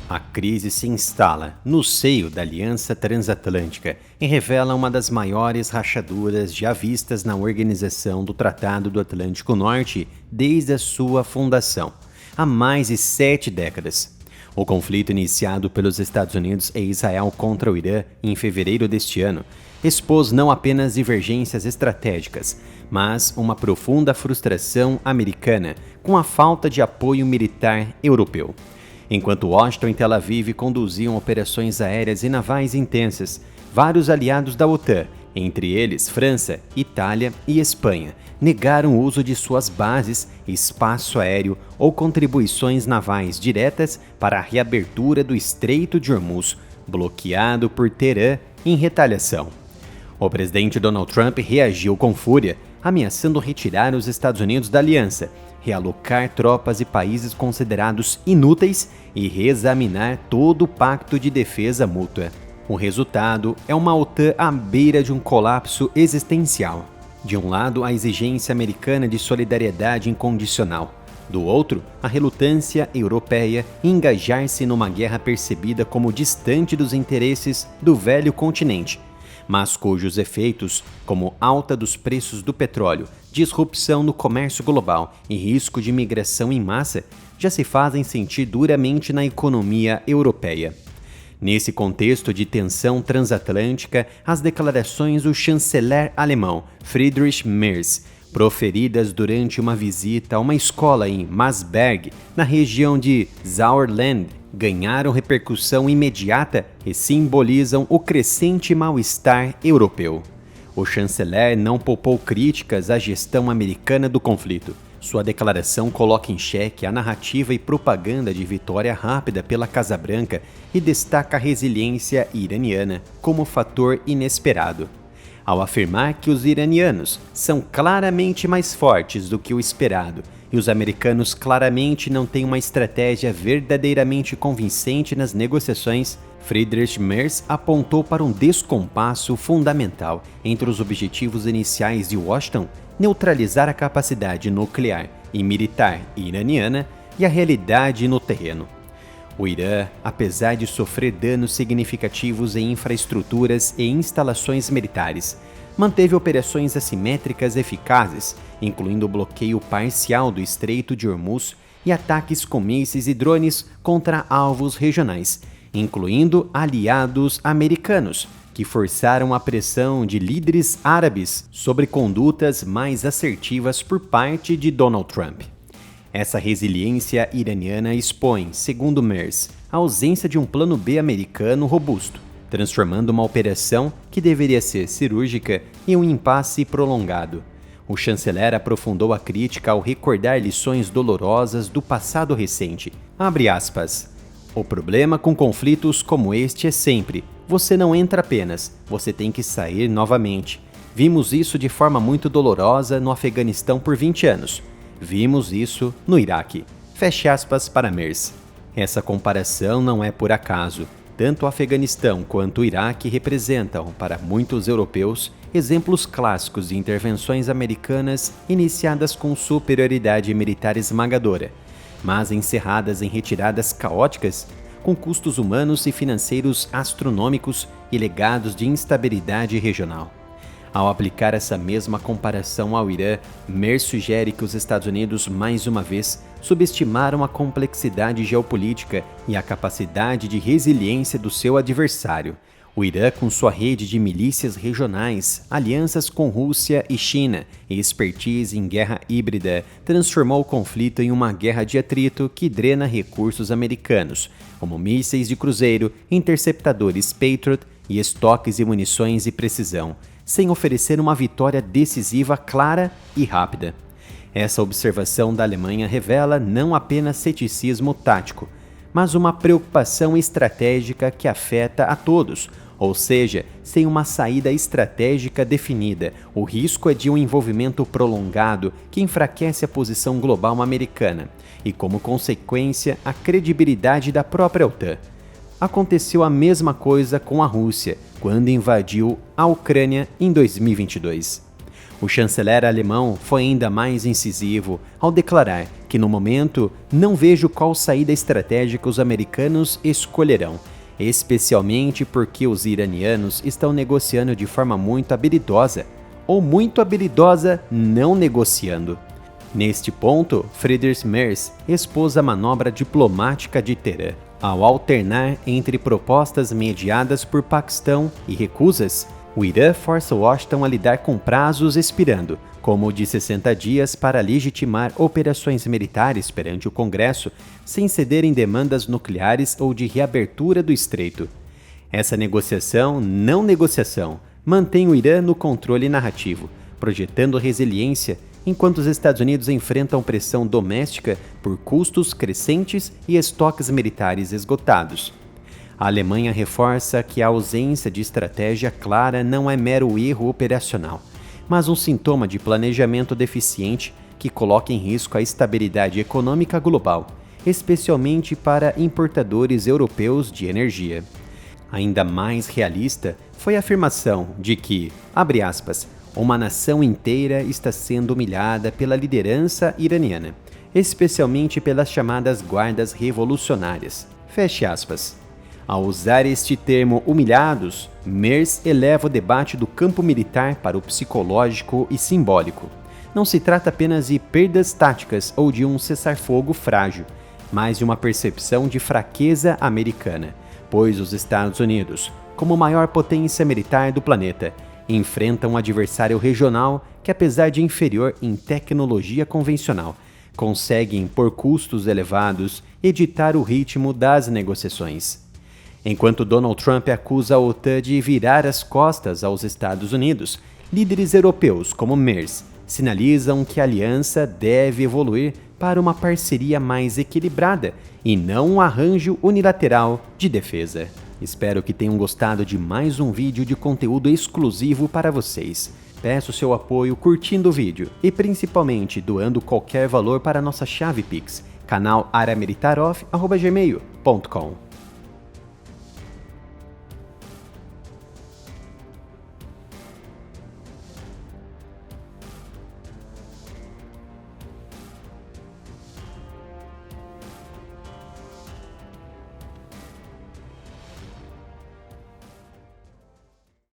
A crise se instala no seio da Aliança Transatlântica e revela uma das maiores rachaduras já vistas na organização do Tratado do Atlântico Norte desde a sua fundação, há mais de 7 décadas. O conflito iniciado pelos Estados Unidos e Israel contra o Irã em fevereiro deste ano expôs não apenas divergências estratégicas, mas uma profunda frustração americana com a falta de apoio militar europeu. Enquanto Washington e Tel Aviv conduziam operações aéreas e navais intensas, vários aliados da OTAN, entre eles França, Itália e Espanha, negaram o uso de suas bases, espaço aéreo ou contribuições navais diretas para a reabertura do Estreito de Hormuz, bloqueado por Teherã em retaliação. O presidente Donald Trump reagiu com fúria, ameaçando retirar os Estados Unidos da aliança, realocar tropas e países considerados inúteis e reexaminar todo o pacto de defesa mútua. O resultado é uma OTAN à beira de um colapso existencial. De um lado, a exigência americana de solidariedade incondicional. Do outro, a relutância europeia em engajar-se numa guerra percebida como distante dos interesses do velho continente, mas cujos efeitos, como alta dos preços do petróleo, disrupção no comércio global e risco de migração em massa, já se fazem sentir duramente na economia europeia. Nesse contexto de tensão transatlântica, as declarações do chanceler alemão Friedrich Merz, proferidas durante uma visita a uma escola em Marsberg, na região de Sauerland, ganharam repercussão imediata e simbolizam o crescente mal-estar europeu. O chanceler não poupou críticas à gestão americana do conflito. Sua declaração coloca em xeque a narrativa e propaganda de vitória rápida pela Casa Branca e destaca a resiliência iraniana como fator inesperado. Ao afirmar que os iranianos são claramente mais fortes do que o esperado e os americanos claramente não têm uma estratégia verdadeiramente convincente nas negociações, Friedrich Merz apontou para um descompasso fundamental entre os objetivos iniciais de Washington, neutralizar a capacidade nuclear e militar iraniana, e a realidade no terreno. O Irã, apesar de sofrer danos significativos em infraestruturas e instalações militares, manteve operações assimétricas eficazes, incluindo o bloqueio parcial do Estreito de Hormuz e ataques com mísseis e drones contra alvos regionais, incluindo aliados americanos, que forçaram a pressão de líderes árabes sobre condutas mais assertivas por parte de Donald Trump. Essa resiliência iraniana expõe, segundo Merz, a ausência de um plano B americano robusto, transformando uma operação que deveria ser cirúrgica em um impasse prolongado. O chanceler aprofundou a crítica ao recordar lições dolorosas do passado recente. Abre aspas. O problema com conflitos como este é sempre: você não entra apenas, você tem que sair novamente. Vimos isso de forma muito dolorosa no Afeganistão por 20 anos. Vimos isso no Iraque. Feche aspas para Merz. Essa comparação não é por acaso. Tanto o Afeganistão quanto o Iraque representam, para muitos europeus, exemplos clássicos de intervenções americanas iniciadas com superioridade militar esmagadora, mas encerradas em retiradas caóticas, com custos humanos e financeiros astronômicos e legados de instabilidade regional. Ao aplicar essa mesma comparação ao Irã, Merz sugere que os Estados Unidos, mais uma vez, subestimaram a complexidade geopolítica e a capacidade de resiliência do seu adversário. O Irã, com sua rede de milícias regionais, alianças com Rússia e China e expertise em guerra híbrida, transformou o conflito em uma guerra de atrito que drena recursos americanos, como mísseis de cruzeiro, interceptadores Patriot e estoques de munições de precisão, sem oferecer uma vitória decisiva clara e rápida. Essa observação da Alemanha revela não apenas ceticismo tático, mas uma preocupação estratégica que afeta a todos, ou seja, sem uma saída estratégica definida, o risco é de um envolvimento prolongado que enfraquece a posição global americana e, como consequência, a credibilidade da própria OTAN. Aconteceu a mesma coisa com a Rússia, quando invadiu a Ucrânia em 2022. O chanceler alemão foi ainda mais incisivo ao declarar que no momento não vejo qual saída estratégica os americanos escolherão, especialmente porque os iranianos estão negociando de forma muito habilidosa, ou muito habilidosa não negociando. Neste ponto, Friedrich Merz expôs a manobra diplomática de Teherã. Ao alternar entre propostas mediadas por Paquistão e recusas, o Irã força Washington a lidar com prazos expirando, como o de 60 dias para legitimar operações militares perante o Congresso, sem ceder em demandas nucleares ou de reabertura do estreito. Essa não negociação, mantém o Irã no controle narrativo, projetando resiliência, enquanto os Estados Unidos enfrentam pressão doméstica por custos crescentes e estoques militares esgotados. A Alemanha reforça que a ausência de estratégia clara não é mero erro operacional, mas um sintoma de planejamento deficiente que coloca em risco a estabilidade econômica global, especialmente para importadores europeus de energia. Ainda mais realista foi a afirmação de que, abre aspas, uma nação inteira está sendo humilhada pela liderança iraniana, especialmente pelas chamadas guardas revolucionárias. Feche aspas. Ao usar este termo humilhados, Merz eleva o debate do campo militar para o psicológico e simbólico. Não se trata apenas de perdas táticas ou de um cessar-fogo frágil, mas de uma percepção de fraqueza americana, pois os Estados Unidos, como maior potência militar do planeta, enfrentam um adversário regional que, apesar de inferior em tecnologia convencional, conseguem, por custos elevados, editar o ritmo das negociações. Enquanto Donald Trump acusa a OTAN de virar as costas aos Estados Unidos, líderes europeus como Merz sinalizam que a aliança deve evoluir para uma parceria mais equilibrada e não um arranjo unilateral de defesa. Espero que tenham gostado de mais um vídeo de conteúdo exclusivo para vocês. Peço seu apoio curtindo o vídeo e principalmente doando qualquer valor para a nossa chave Pix, canal aramilitaroff@gmail.com.